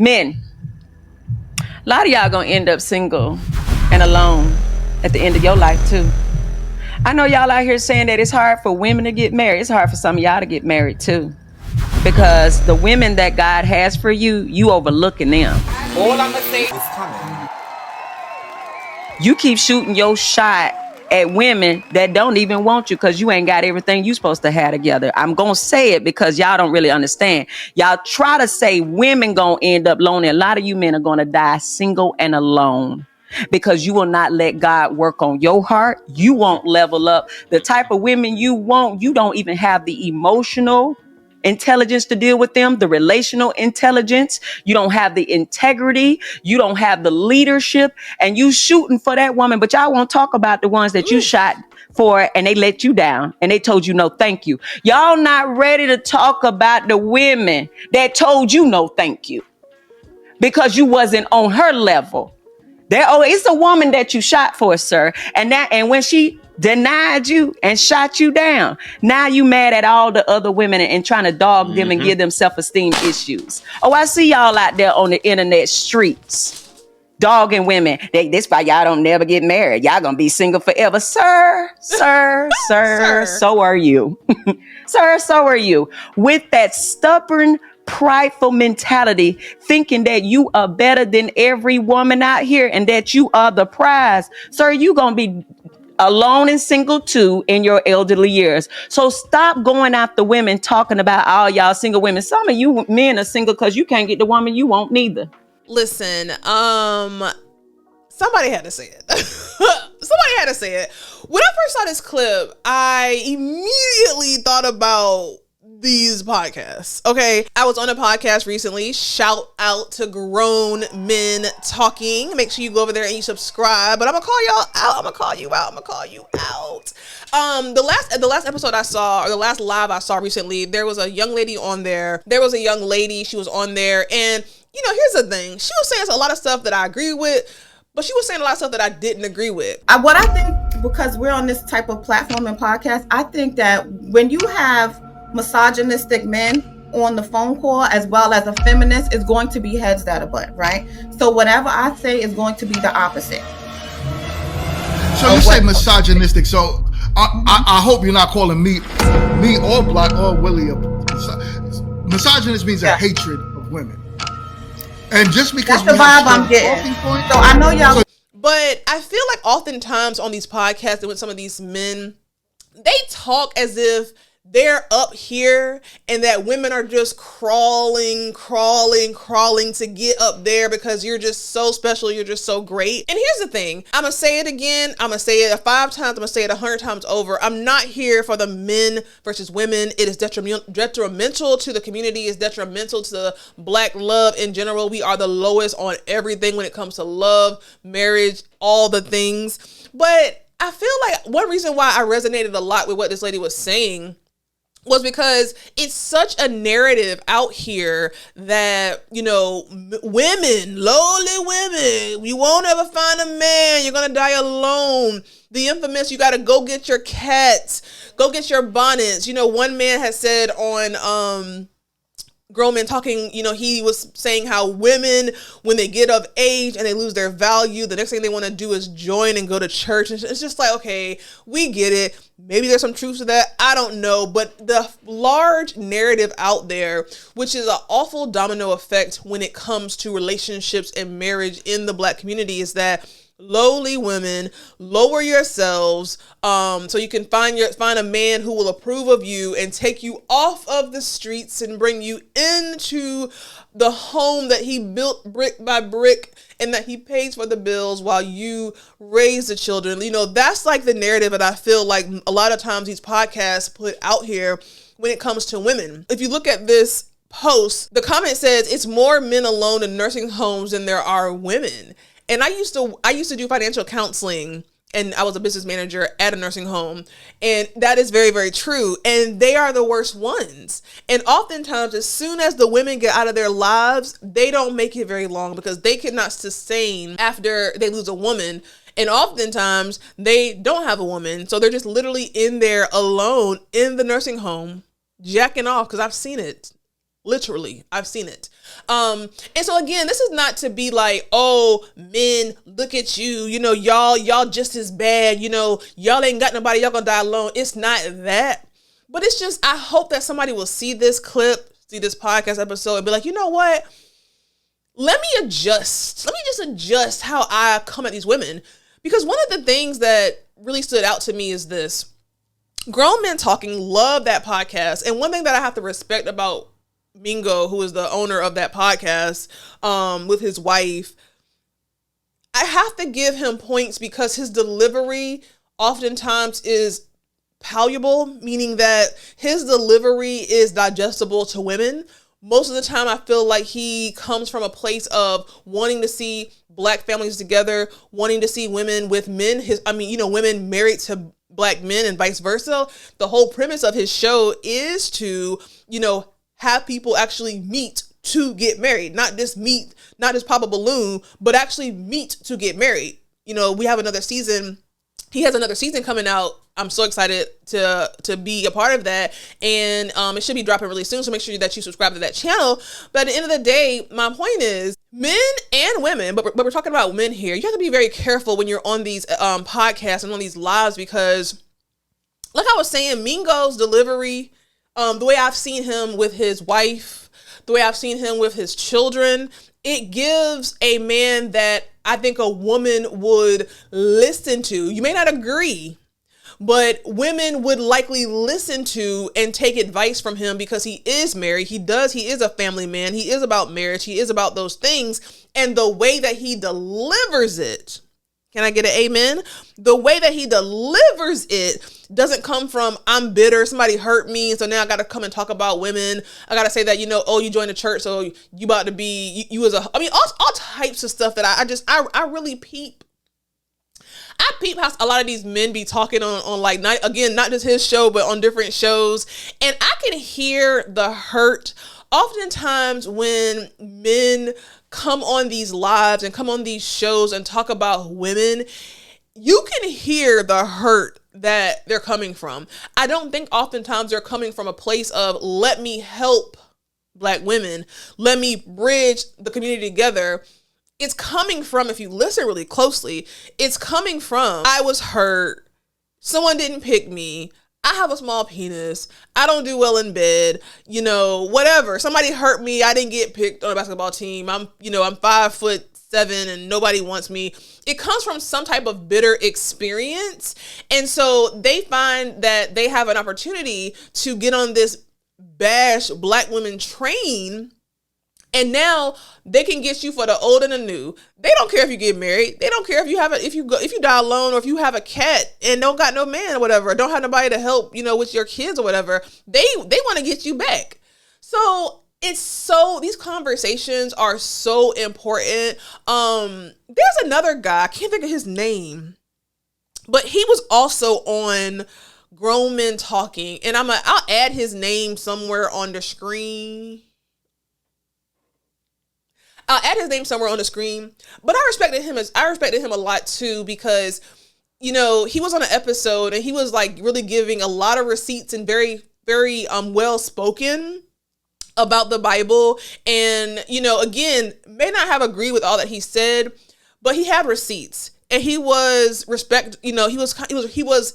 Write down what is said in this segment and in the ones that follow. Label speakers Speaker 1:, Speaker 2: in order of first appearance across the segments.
Speaker 1: Men, a lot of y'all gonna end up single and alone at the end of your life too. I know y'all out here saying that it's hard for women to get married. It's hard for some of y'all to get married too. Because the women that God has for you, you overlooking them.
Speaker 2: All I'm gonna say is coming.
Speaker 1: You keep shooting your shot at women that don't even want you because you ain't got everything you supposed to have together. I'm gonna say it because y'all don't really understand. Y'all try to say women gonna end up lonely. A lot of you men are gonna die single and alone because you will not let God work on your heart. You won't level up. The type of women you want, you don't even have the emotional intelligence to deal with them, the relational intelligence. You don't have the integrity. You don't have the leadership, and you shooting for that woman. But y'all won't talk about the ones that you shot for and they let you down and they told you no thank you. Y'all not ready to talk about the women that told you no thank you because you wasn't on her level. It's a woman that you shot for, sir. And when she denied you and shot you down, now you mad at all the other women and trying to dog them and give them self-esteem issues. Oh, I see y'all out there on the internet streets dogging women. This why y'all don't never get married. Y'all gonna be single forever. Sir, so are you. Sir, so are you. With that stubborn, prideful mentality, thinking that you are better than every woman out here and that you are the prize. Sir, you gonna be alone and single too in your elderly years. So stop going after women talking about all y'all single women. Some of you men are single because you can't get the woman you want neither.
Speaker 3: Listen, somebody had to say it. Somebody had to say it. When I first saw this clip, I immediately thought about these podcasts. Okay, I was on a podcast recently. Shout out to Grown Men Talking. Make sure you go over there and you subscribe. But I'm gonna call y'all out. I'm gonna call you out. The last episode I saw, or the last live I saw recently, there was a young lady on there. She was on there, and you know, here's the thing. She was saying a lot of stuff that I agree with, but she was saying a lot of stuff that I didn't agree with.
Speaker 4: What I think, because we're on this type of platform and podcast, I think that when you have misogynistic men on the phone call as well as a feminist, is going to be heads that are butt, right? So whatever I say is going to be the opposite.
Speaker 5: So you say misogynistic, so I hope you're not calling me or Black or Willie misogynist means a hatred of women. And just because
Speaker 4: that's the vibe I'm getting. So I know y'all.
Speaker 3: But I feel like oftentimes on these podcasts and with some of these men, they talk as if they're up here and that women are just crawling to get up there because you're just so special. You're just so great. And here's the thing. I'm going to say it again. I'm going to say it 5 times. I'm going to say it 100 times over. I'm not here for the men versus women. It is detrimental to the community. It's detrimental to Black love in general. We are the lowest on everything when it comes to love, marriage, all the things. But I feel like one reason why I resonated a lot with what this lady was saying was because it's such a narrative out here that, you know, women, lowly women, you won't ever find a man, you're gonna die alone. The infamous, you gotta go get your cats, go get your bonnets. You know, one man has said on Grown Men Talking, you know, he was saying how women, when they get of age and they lose their value, the next thing they want to do is join and go to church. And it's just like, okay, we get it. Maybe there's some truth to that. I don't know. But the large narrative out there, which is an awful domino effect when it comes to relationships and marriage in the Black community, is that lowly women, lower yourselves so you can find a man who will approve of you and take you off of the streets and bring you into the home that he built brick by brick and that he pays for the bills while you raise the children. You know, that's like the narrative that I feel like a lot of times these podcasts put out here when it comes to women. If you look at this post, the comment says it's more men alone in nursing homes than there are women. And I used to do financial counseling, and I was a business manager at a nursing home. And that is very, very true. And they are the worst ones. And oftentimes, as soon as the women get out of their lives, they don't make it very long because they cannot sustain after they lose a woman. And oftentimes, they don't have a woman. So they're just literally in there alone in the nursing home, jacking off, because I've seen it. Literally, I've seen it. And so again, this is not to be like, oh, men, look at you, y'all just as bad, y'all ain't got nobody, y'all gonna die alone. It's not that, but it's just, I hope that somebody will see this clip, see this podcast episode and be like, you know what? Let me just adjust how I come at these women. Because one of the things that really stood out to me is this. Grown Men Talking, love that podcast. And one thing that I have to respect about Mingo, who is the owner of that podcast, with his wife, I have to give him points because his delivery oftentimes is palatable, meaning that his delivery is digestible to women. Most of the time, I feel like he comes from a place of wanting to see Black families together, wanting to see women with men. Women married to Black men and vice versa. The whole premise of his show is to, have people actually meet to get married, not just pop a balloon, but actually meet to get married. We have another season. He has another season coming out. I'm so excited to be a part of that. And it should be dropping really soon. So make sure that you subscribe to that channel. But at the end of the day, my point is men and women, but we're talking about men here. You have to be very careful when you're on these podcasts and on these lives, because like I was saying, Mingo's delivery, the way I've seen him with his wife, the way I've seen him with his children, it gives a man that I think a woman would listen to. You may not agree, but women would likely listen to and take advice from him because he is married. He is a family man. He is about marriage. He is about those things. And the way that he delivers it, can I get an amen? The way that he delivers it doesn't come from, I'm bitter, somebody hurt me, so now I got to come and talk about women. I got to say that, you joined the church, so you about to be, all types of stuff that I really peep. I peep how a lot of these men be talking on like, not just his show, but on different shows. And I can hear the hurt. Oftentimes when men come on these lives and come on these shows and talk about women, you can hear the hurt that they're coming from. I don't think oftentimes they're coming from a place of, let me help Black women, let me bridge the community together. It's coming from, if you listen really closely, it's coming from, I was hurt, someone didn't pick me, I have a small penis, I don't do well in bed, whatever. Somebody hurt me, I didn't get picked on a basketball team. I'm 5'7" and nobody wants me. It comes from some type of bitter experience. And so they find that they have an opportunity to get on this bash Black women train. And now they can get you for the old and the new. They don't care if you get married. They don't care if you die alone, or if you have a cat and don't got no man or whatever, or don't have nobody to help, with your kids or whatever. They want to get you back. So these conversations are so important. There's another guy, I can't think of his name, but he was also on Grown Men Talking, and I'll add his name somewhere on the screen. I'll add his name somewhere on the screen, but I respected him a lot too, because, he was on an episode and he was like really giving a lot of receipts and very, very well spoken about the Bible. And, again, may not have agreed with all that he said, but he had receipts. And he was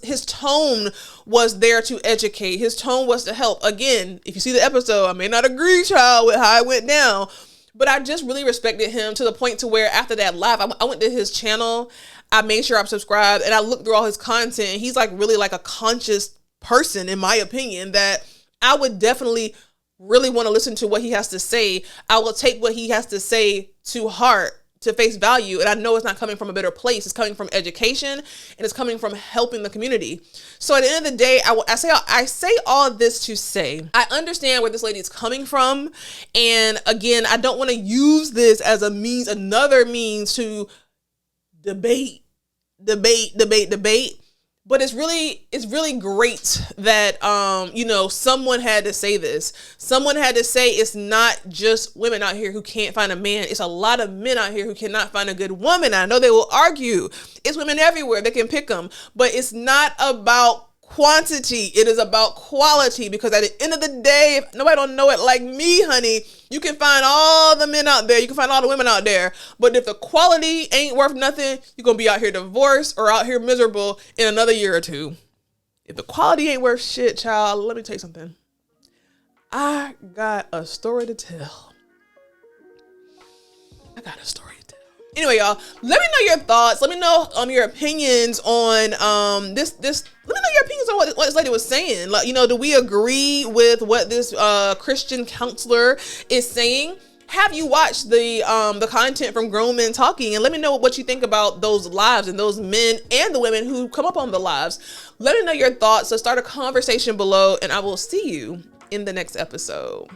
Speaker 3: his tone was there to educate. His tone was to help. Again, if you see the episode, I may not agree, child, with how it went down, but I just really respected him to the point to where after that live, I went to his channel, I made sure I'm subscribed, and I looked through all his content. And he's like really like a conscious person, in my opinion, that I would definitely really want to listen to what he has to say. I will take what he has to say to heart, to face value. And I know it's not coming from a better place. It's coming from education, and it's coming from helping the community. So at the end of the day, I say all this to say, I understand where this lady is coming from. And again, I don't want to use this as another means to debate. But it's really great that, someone had to say this. Someone had to say it's not just women out here who can't find a man. It's a lot of men out here who cannot find a good woman. I know they will argue. It's women everywhere that can pick them. But it's not about quantity. It is about quality, because at the end of the day, if nobody don't know it like me, honey, you can find all the men out there, you can find all the women out there, but if the quality ain't worth nothing, you're gonna be out here divorced or out here miserable in another year or two. If the quality ain't worth shit, child, let me tell you something. I got a story to tell. Anyway, y'all, let me know your thoughts. Let me know your opinions on this. Let me know your opinions on what this lady was saying. Like, do we agree with what this Christian counselor is saying? Have you watched the content from Grown Men Talking? And let me know what you think about those lives and those men and the women who come up on the lives. Let me know your thoughts. So start a conversation below, and I will see you in the next episode.